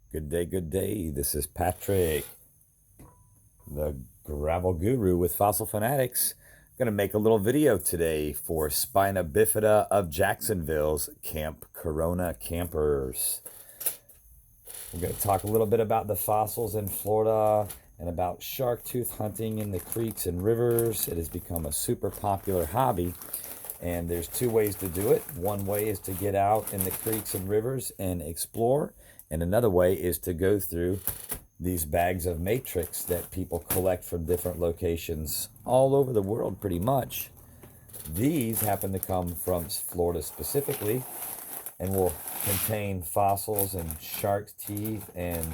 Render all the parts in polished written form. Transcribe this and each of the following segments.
Good day, good day. This is Patrick, the gravel guru with Fossil Fanatics. I'm going to make a little video today for Spina Bifida of Jacksonville's Camp Corona campers. We're going to talk a little bit about the fossils in Florida and about shark tooth hunting in the creeks and rivers. It has become a super popular hobby, and there's two ways to do it. One way is to get out in the creeks and rivers and explore, and another way is to go through these bags of matrix that people collect from different locations all over the world pretty much. These happen to come from Florida specifically and will contain fossils and shark's teeth and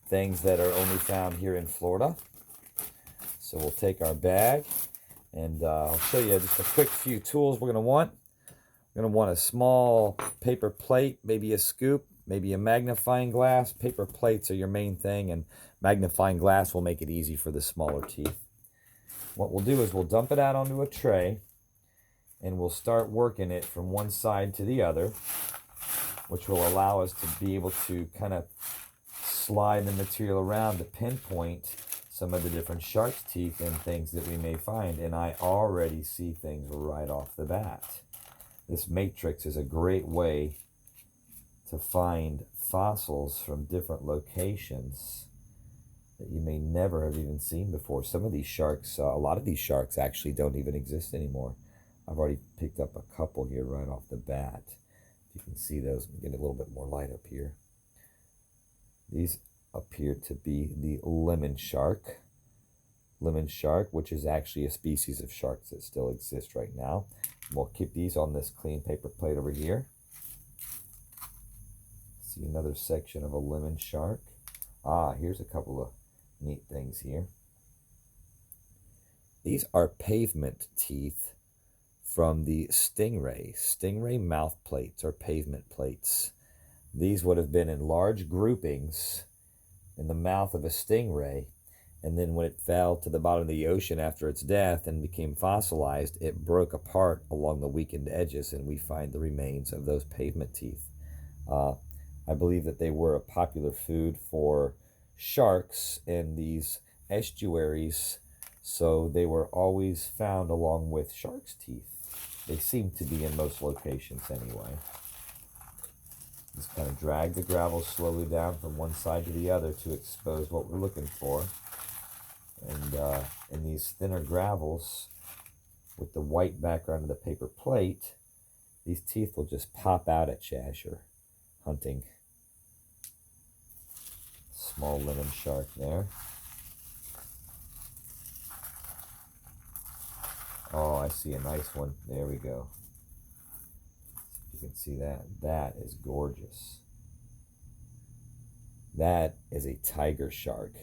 things that are only found here in Florida. So we'll take our bag and I'll show you just a quick few tools we're going to want. We're going to want a small paper plate, maybe a scoop, maybe a magnifying glass. Paper plates are your main thing, and magnifying glass will make it easy for the smaller teeth. What we'll do is we'll dump it out onto a tray, and we'll start working it from one side to the other, which will allow us to be able to kind of slide the material around to pinpoint some of the different shark's teeth and things that we may find. And I already see things right off the bat. This matrix is a great way to find fossils from different locations that you may never have even seen before. Some of these sharks, a lot of these sharks actually don't even exist anymore. I've already picked up a couple here right off the bat. If you can see those, get a little bit more light up here. These appear to be the lemon shark. Lemon shark, which is actually a species of sharks that still exists right now. We'll keep these on this clean paper plate over here. See another section of a lemon shark. Here's a couple of neat things here. These are pavement teeth from the stingray. Stingray mouth plates or pavement plates. These would have been in large groupings in the mouth of a stingray, and then when it fell to the bottom of the ocean after its death and became fossilized, it broke apart along the weakened edges, and we find the remains of those pavement teeth. I believe that they were a popular food for sharks in these estuaries, so they were always found along with shark's teeth. They seem to be in most locations anyway. Just kind of drag the gravel slowly down from one side to the other to expose what we're looking for. And in these thinner gravels, with the white background of the paper plate, these teeth will just pop out at you as you're hunting. Small lemon shark there. Oh, I see a nice one. There we go. You can see that. That is gorgeous. That is a tiger shark.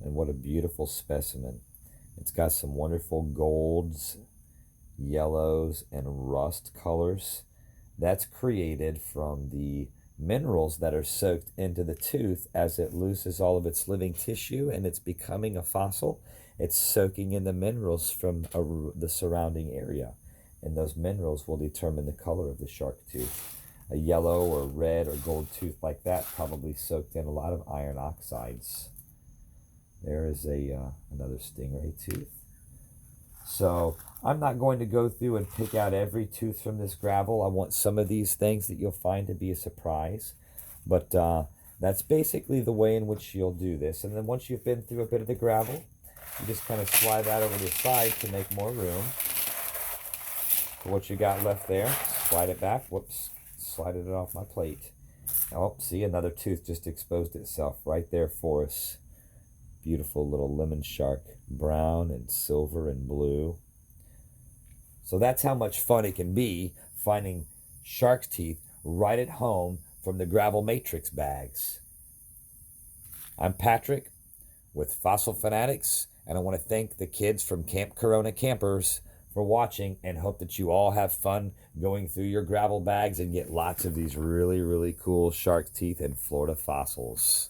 And what a beautiful specimen. It's got some wonderful golds, yellows, and rust colors. That's created from the minerals that are soaked into the tooth as it loses all of its living tissue and it's becoming a fossil. It's soaking in the minerals from the surrounding area, and those minerals will determine the color of the shark tooth. A yellow or red or gold tooth like that probably soaked in a lot of iron oxides. There is another stingray tooth. So I'm not going to go through and pick out every tooth from this gravel. I want some of these things that you'll find to be a surprise. But that's basically the way in which you'll do this. And then once you've been through a bit of the gravel, you just kind of slide that over to the side to make more room for what you got left there. Slide it back. Whoops. Slided it off my plate. Oh, see, another tooth just exposed itself right there for us. Beautiful little lemon shark, brown and silver and blue. So that's how much fun it can be finding shark's teeth right at home from the gravel matrix bags. I'm Patrick with Fossil Fanatics, and I want to thank the kids from Camp Corona campers for watching, and hope that you all have fun going through your gravel bags and get lots of these really, really cool shark teeth and Florida fossils.